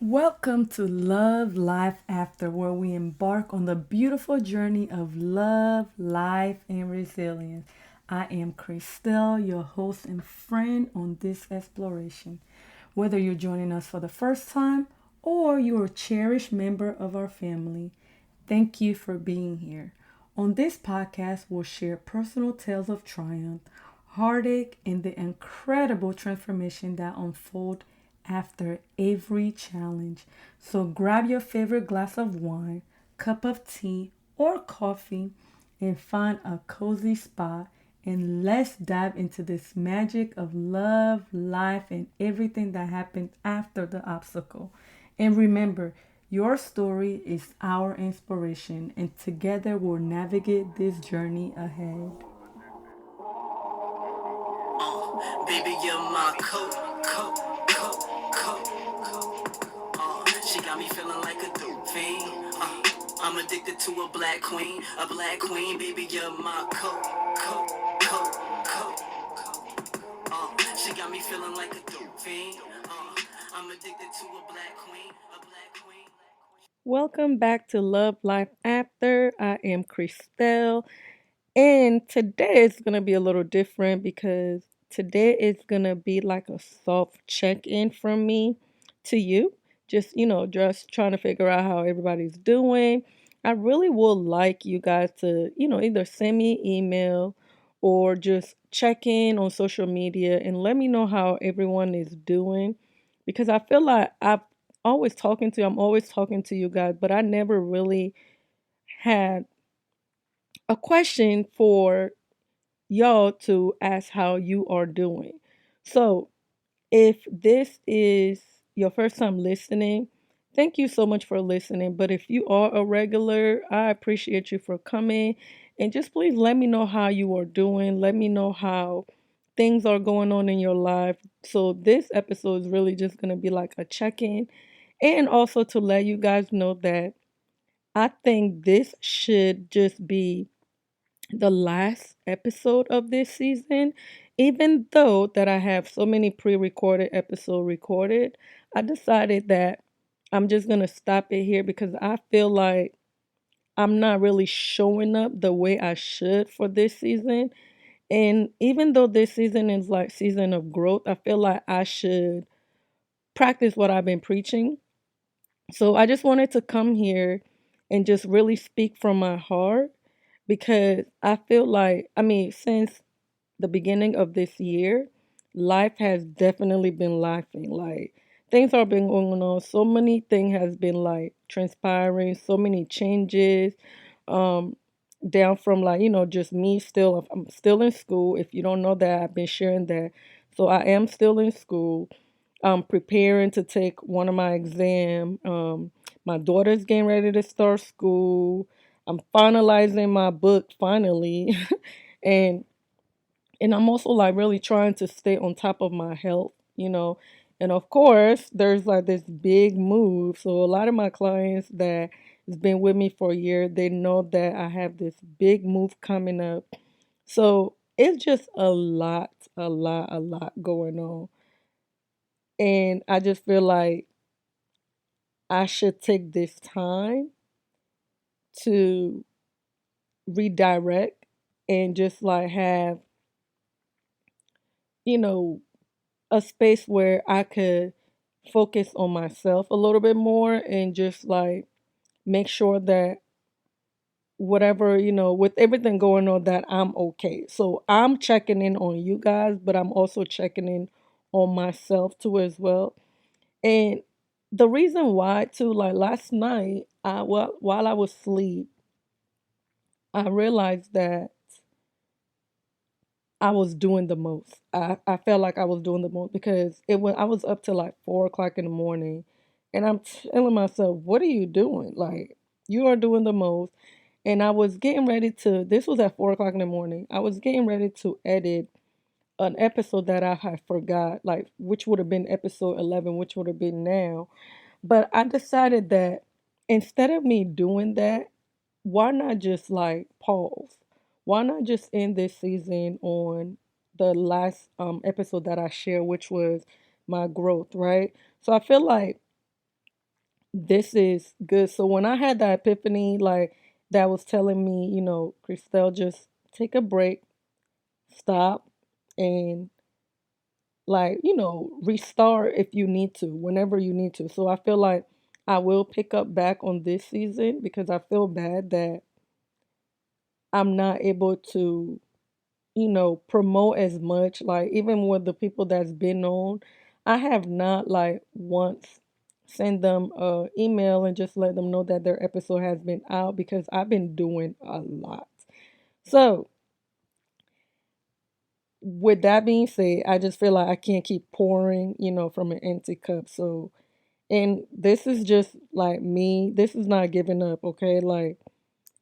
Welcome to Love Life After, where we embark on the beautiful journey of love, life, and resilience. I am Christelle, your host and friend on this exploration. Whether you're joining us for the first time or you're a cherished member of our family, thank you for being here. On this podcast, we'll share personal tales of triumph, heartache, and the incredible transformation that unfold after every challenge. So grab your favorite glass of wine, cup of tea, or coffee and find a cozy spot and let's dive into this magic of love, life, and everything that happens after the obstacle. And remember, your story is our inspiration, and together we'll navigate this journey ahead. Baby, you're my coat. She got me feeling like a dope fiend. I'm addicted to a black queen, baby, you're my coat. She got me feeling like a dope fiend. I'm addicted to a black queen, a black queen. Welcome back to Love Life After. I am Christelle. And today is going to be a little different because today is going to be like a soft check in from me to you. Just trying to figure out how everybody's doing. I really would like you guys to, either send me an email or just check in on social media and let me know how everyone is doing because I feel like I'm always talking to you guys, but I never really had a question for y'all to ask how you are doing. So, if this is your first time listening, thank you so much for listening. But if you are a regular, I appreciate you for coming. And just please let me know how you are doing. Let me know how things are going on in your life. So, this episode is really just going to be like a check in. And also to let you guys know that I think this should just be the last episode of this season. Even though that I have so many pre-recorded episodes recorded, I decided that I'm just going to stop it here because I feel like I'm not really showing up the way I should for this season. And even though this season is like season of growth, I feel like I should practice what I've been preaching. So I just wanted to come here and just really speak from my heart because I feel like, since the beginning of this year, life has definitely been laughing. Like things are been going on. So many things has been like transpiring, so many changes. Um, down from like, just me still I'm still in school. If you don't know that, I've been sharing that. So I am still in school. I'm preparing to take one of my exam. My daughter's getting ready to start school. I'm finalizing my book finally. and and I'm also like really trying to stay on top of my health. And of course, there's like this big move. So a lot of my clients that has been with me for a year, they know that I have this big move coming up. So it's just a lot going on. And I just feel like I should take this time to redirect and just like have, you know, a space where I could focus on myself a little bit more and just like make sure that whatever, with everything going on, that I'm okay. So I'm checking in on you guys, but I'm also checking in on myself too as well. And the reason why too, like last night, while I was asleep, I realized that I was doing the most. I felt like I was doing the most because I was up till like 4 o'clock in the morning and I'm telling myself, what are you doing? Like you are doing the most. And I was getting ready to this was at 4 o'clock in the morning. I was getting ready to edit an episode that I had forgot, like which would have been episode 11, which would have been now. But I decided that instead of me doing that, why not just like pause? Why not just end this season on the last episode that I shared, which was my growth, right? So I feel like this is good. So when I had that epiphany, like that was telling me, Christelle, just take a break, stop, and like, restart if you need to, whenever you need to. So I feel like I will pick up back on this season because I feel bad that I'm not able to, promote as much. Like even with the people that's been on, I have not like once send them a email and just let them know that their episode has been out because I've been doing a lot. So with that being said, I just feel like I can't keep pouring, from an empty cup. So, and this is just like me. This is not giving up, okay? Like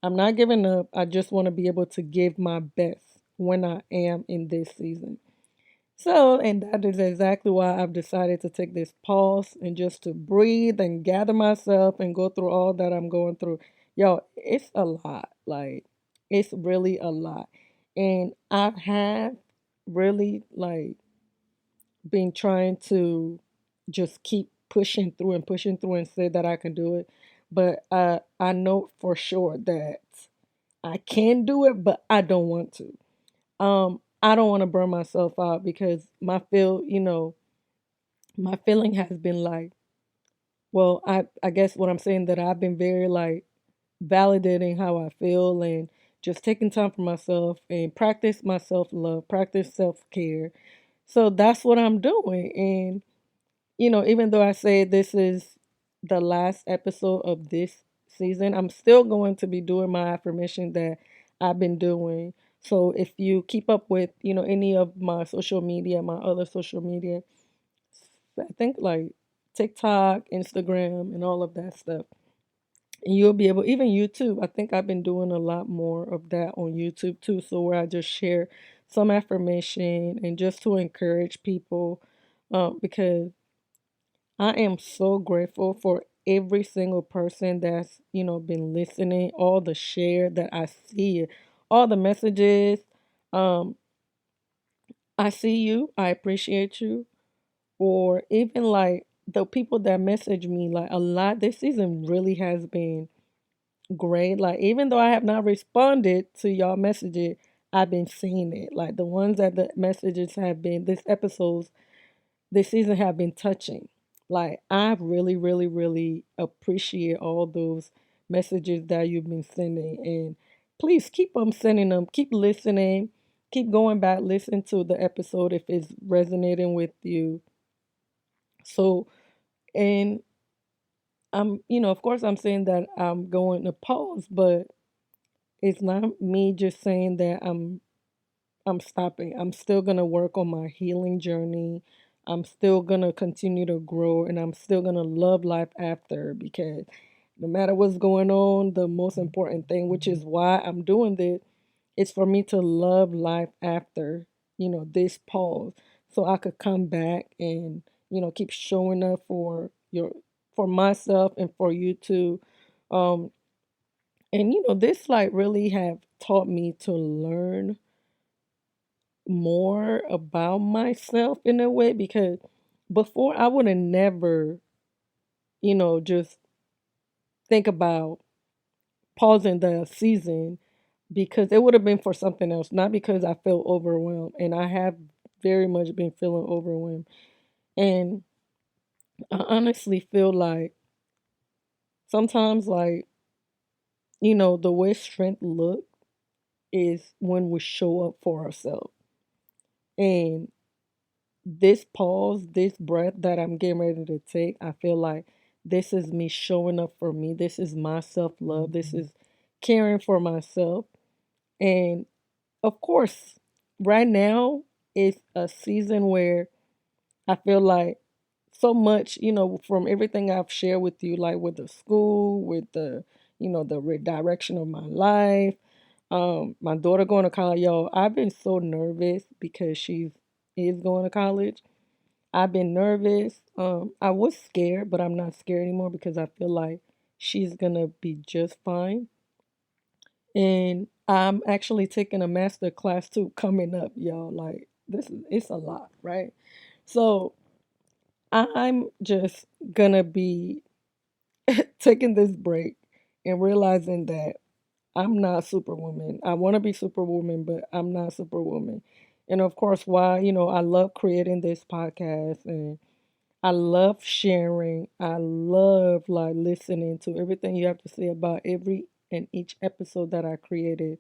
I'm not giving up. I just want to be able to give my best when I am in this season. So, and that is exactly why I've decided to take this pause and just to breathe and gather myself and go through all that I'm going through. Yo, it's a lot. Like, it's really a lot. And I've had really like been trying to just keep pushing through and say that I can do it. But I know for sure that I can do it, but I don't want to. I don't want to burn myself out because my feeling has been like, well, I guess what I'm saying that I've been very like validating how I feel and just taking time for myself and practice my self-love, practice self-care. So that's what I'm doing. And even though I say this is the last episode of this season, I'm still going to be doing my affirmation that I've been doing. So if you keep up with, any of my social media, my other social media, I think like TikTok, Instagram, and all of that stuff. And you'll be able, even YouTube, I think I've been doing a lot more of that on YouTube too. So where I just share some affirmation and just to encourage people because I am so grateful for every single person that's, been listening, all the share that I see, all the messages. Um, I see you, I appreciate you. Or even like the people that message me, like a lot, this season really has been great. Like, even though I have not responded to y'all messages, I've been seeing it. Like, the ones that the messages have been, this episodes this season have been touching. Like I really, really, really appreciate all those messages that you've been sending, and please keep them sending them. Keep listening. Keep going back, listen to the episode if it's resonating with you. So, and of course, I'm saying that I'm going to pause, but it's not me just saying that I'm stopping. I'm still going to work on my healing journey. I'm still going to continue to grow and I'm still going to love life after because no matter what's going on, the most important thing, which is why I'm doing this, is for me to love life after, this pause so I could come back and, keep showing up for myself and for you too. Um and this like really have taught me to learn more about myself in a way because before I would have never, just think about pausing the season because it would have been for something else, not because I felt overwhelmed. And I have very much been feeling overwhelmed. And I honestly feel like sometimes, like, the way strength look is when we show up for ourselves. And this pause, this breath that I'm getting ready to take, I feel like this is me showing up for me. This is my self love. This is caring for myself. And of course, right now is a season where I feel like so much, from everything I've shared with you, like with the school, with the redirection of my life, my daughter going to college, yo, I've been so nervous because she is going to college. I've been nervous. I was scared, but I'm not scared anymore because I feel like she's gonna be just fine. And I'm actually taking a master class too coming up, y'all. Like this is it's a lot, right? So I'm just gonna be taking this break and realizing that I'm not Superwoman. I want to be Superwoman, but I'm not Superwoman. And of course, why, I love creating this podcast and I love sharing. I love like listening to everything you have to say about every and each episode that I created.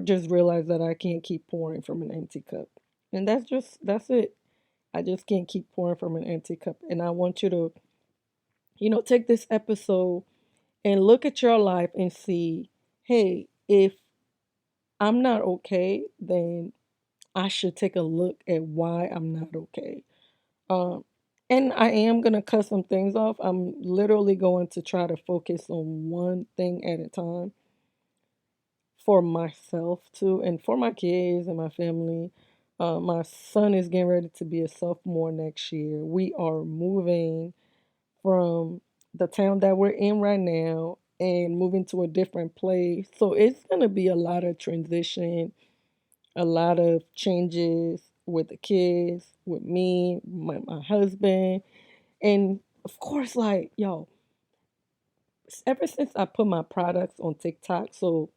Just realized that I can't keep pouring from an empty cup. And that's it. I just can't keep pouring from an empty cup. And I want you to, take this episode and look at your life and see, hey, if I'm not okay, then I should take a look at why I'm not okay. Um, and I am gonna cut some things off. I'm literally going to try to focus on one thing at a time for myself too, and for my kids and my family. My son is getting ready to be a sophomore next year. We are moving from the town that we're in right now and moving to a different place. So it's gonna be a lot of transition, a lot of changes with the kids, with me, my husband, and of course, like, yo, ever since I put my products on TikTok, so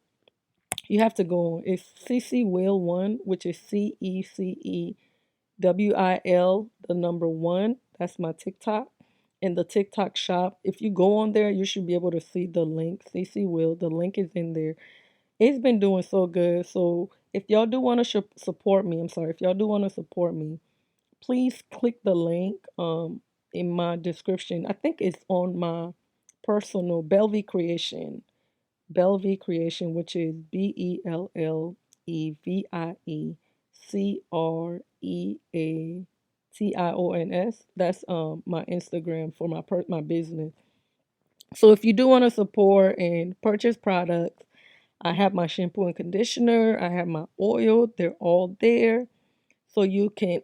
you have to go on, it's CC Will One, which is CECEWIL, the number one. That's my TikTok. And the TikTok shop, if you go on there, you should be able to see the link, CC Will. The link is in there. It's been doing so good. So if y'all do want to support me, I'm sorry, if y'all do want to support me, please click the link in my description. I think it's on my personal Bellevie Creation, which is BELLEVIECREATIONS. That's my Instagram for my business. So if you do want to support and purchase products, I have my shampoo and conditioner, I have my oil, they're all there. So you can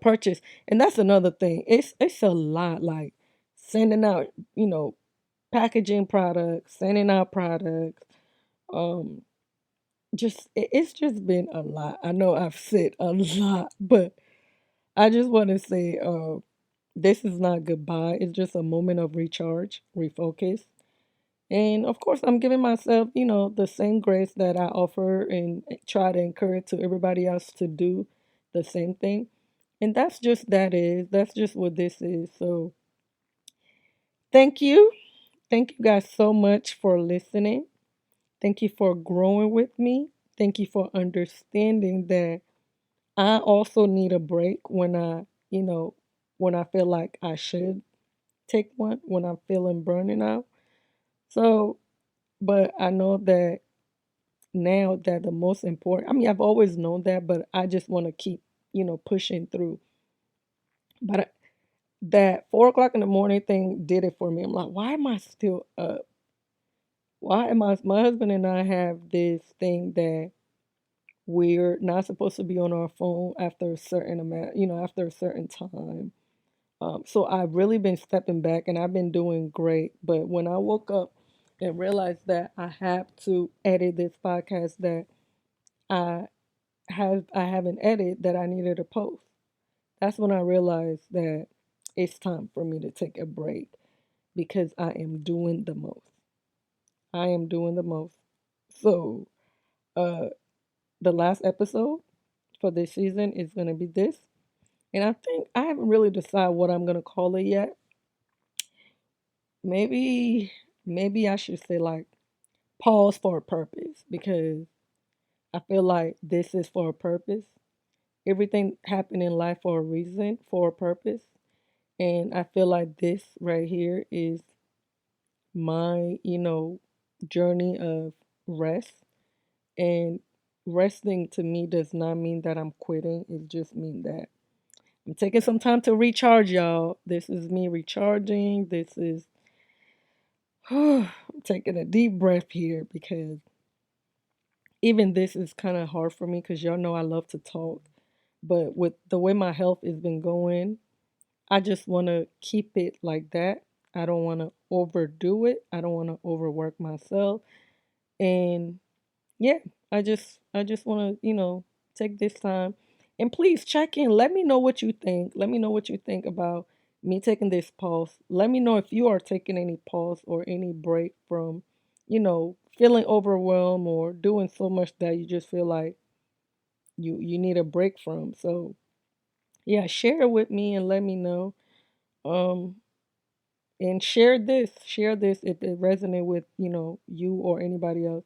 purchase. And that's another thing. It's a lot, like sending out, packaging products, sending out products. Um, it's just been a lot. I know I've said a lot, but I just want to say, this is not goodbye. It's just a moment of recharge, refocus. And of course, I'm giving myself, the same grace that I offer and try to encourage to everybody else to do the same thing. And that's just what this is. So thank you. Thank you guys so much for listening. Thank you for growing with me. Thank you for understanding that I also need a break when I feel like I should take one, when I'm feeling burning out. So, but I know that now that the most important, I mean, I've always known that, but I just want to keep, pushing through. But that 4 o'clock in the morning thing did it for me. I'm like, why am I still up? Why am I? My husband and I have this thing that we're not supposed to be on our phone after a certain amount, after a certain time. So I've really been stepping back and I've been doing great. But when I woke up and realized that I have to edit this podcast that I I have an edit that I needed to post. That's when I realized that it's time for me to take a break because I am doing the most. I am doing the most. So, uh, the last episode for this season is going to be this. And I think I haven't really decided what I'm going to call it yet. Maybe, maybe I should say like pause for a purpose because I feel like this is for a purpose. Everything happened in life for a reason, for a purpose. And I feel like this right here is my, journey of rest. And resting to me does not mean that I'm quitting. It just means that I'm taking some time to recharge, y'all. This is me recharging. This is I'm taking a deep breath here because even this is kind of hard for me because y'all know I love to talk. But with the way my health has been going, I just want to keep it like that. I don't want to overdo it. I don't want to overwork myself. And yeah, I just want to, take this time and please check in. Let me know what you think. Let me know what you think about me taking this pause. Let me know if you are taking any pause or any break from, feeling overwhelmed or doing so much that you just feel like you need a break from. So yeah, share it with me and let me know. Um, and share this if it resonate with you or anybody else.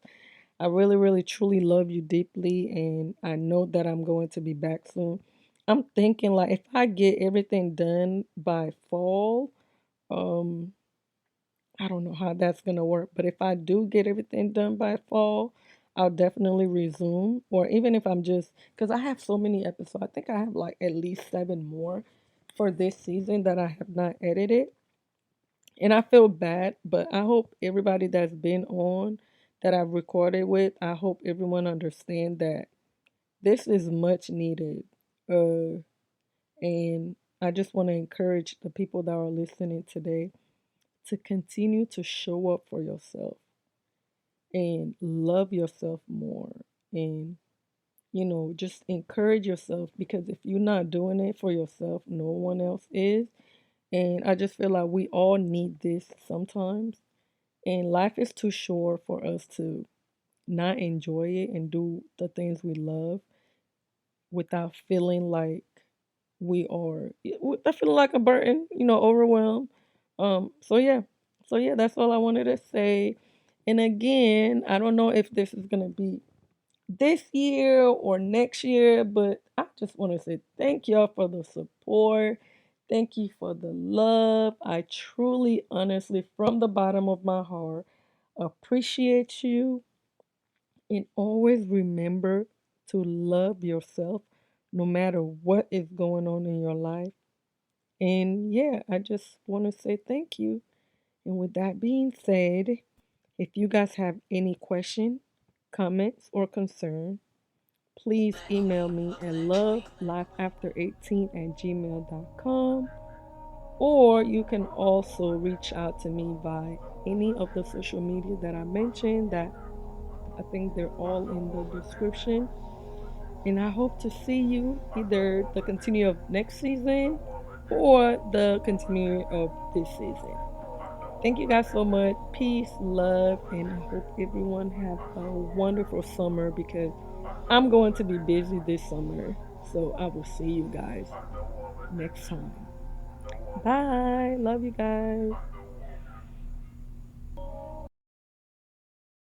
I really, really, truly love you deeply, and I know that I'm going to be back soon. I'm thinking like if I get everything done by fall, um, I don't know how that's gonna work, but if I do get everything done by fall, I'll definitely resume. Or even if I'm just because I have so many episodes, I think I have like at least 7 more for this season that I have not edited. And I feel bad, but I hope everybody that's been on that I've recorded with, I hope everyone understand that this is much needed. Uh, and I just want to encourage the people that are listening today to continue to show up for yourself and love yourself more. And, just encourage yourself because if you're not doing it for yourself, no one else is. And I just feel like we all need this sometimes. And life is too short for us to not enjoy it and do the things we love without feeling like we are, I feel like a burden, overwhelmed. So yeah. So yeah, that's all I wanted to say. And again, I don't know if this is gonna be this year or next year, but I just want to say thank y'all for the support. Thank you for the love. I truly, honestly, from the bottom of my heart, appreciate you. And always remember to love yourself no matter what is going on in your life. And yeah, I just want to say thank you. And with that being said, if you guys have any question, comments, or concern, please Black email queen, me a at black queen. lovelifeafter18@gmail.com, or you can also reach out to me by any of the social media that I mentioned that I think they're all in the description. And I hope to see you either the continue of next season or the continue of this season. Thank you guys so much. Peace, love, and I hope everyone have a wonderful summer because I'm going to be busy this summer. So I will see you guys next time. Bye. Love you guys.